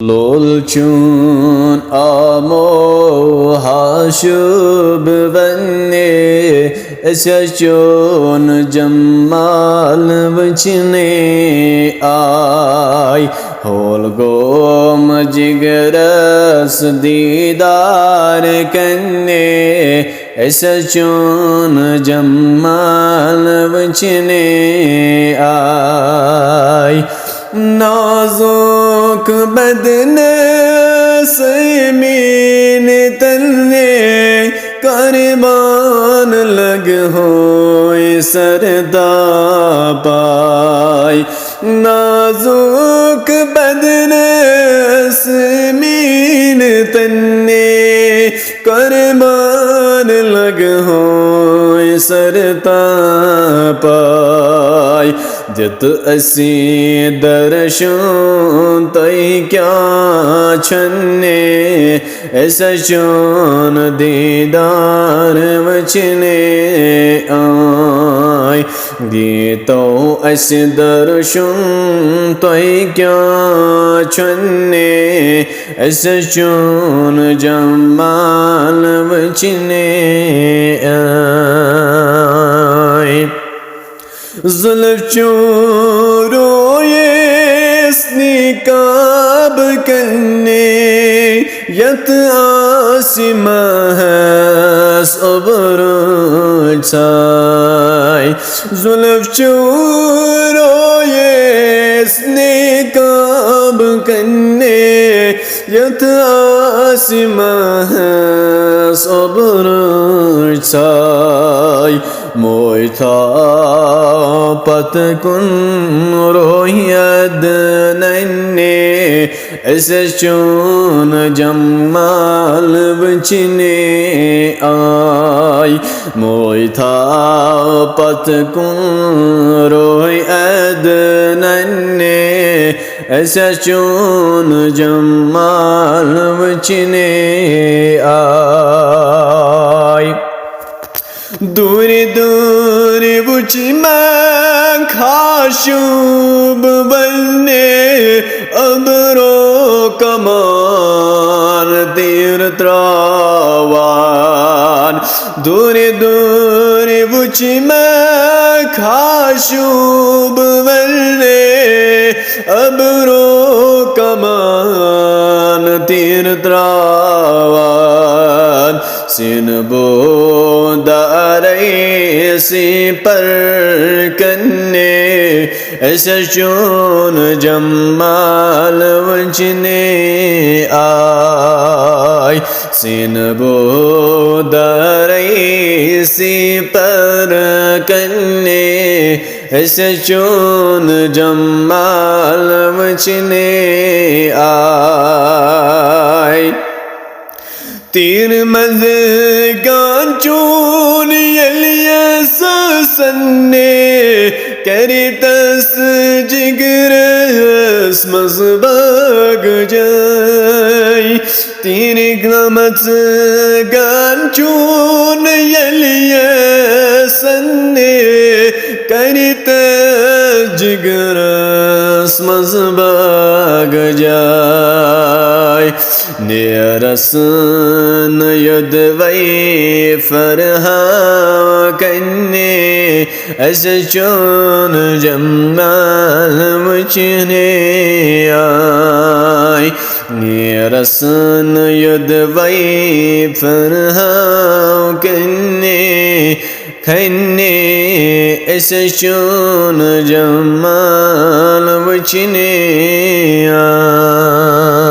Lolchun amo hashub vanne esachun jammal vachne ay holgom jigras didar kanne esachun jammal vachne ay नाजुक बदन समीन तन्ने करबान लग हो सरदा पाई नाजुक बदन समीन तन्ने करबान लग हो सरदा पाई जत असी दर्शन तय क्या छन्ने ऐसा चोन दीदार वचने आय गीतो अस दर्शन तय क्या छन्ने ऐसा चोन जमाल वचने आय ज़ुल्फ़ चोरोए निकाब कन्ने यत आसिमा है सबरुचाई ज़ुल्फ़ चोरोए निकाब कन्ने यत आसिमा है सबरुचाई मोयथा पत कुन रोहियद नन्ने ऐसे चून जमाल बचने आई मोयथा पत कुन रोहियद नन्ने ऐसे चून जमाल बचने आई दूरी दूरी बुची मैं खाशुब बनने अबरो कमान तीर त्रावान दूरी दूरी बुची मैं खाशुब बनने अबरो कमान तीर त्रावान सिन बोदारे सी पर कन्ने ऐसा चून जमाल वचने आय सिन बोदारे सी पर कन्ने ऐसा चून जमाल वचने आय तीर मज़गान चून यलियस सन्ने करी तस जिगरस मज़बाग जाई तीर ग्लमत गान चून यलियस सन्ने करी तस जिगरस मज़बाग जाई निरसन यदवै फरहा कन्ने ऐसे चून जमाल वचने आय निरसन यदवै फरहा कन्ने खन्ने ऐसे चून जमाल वचने आय।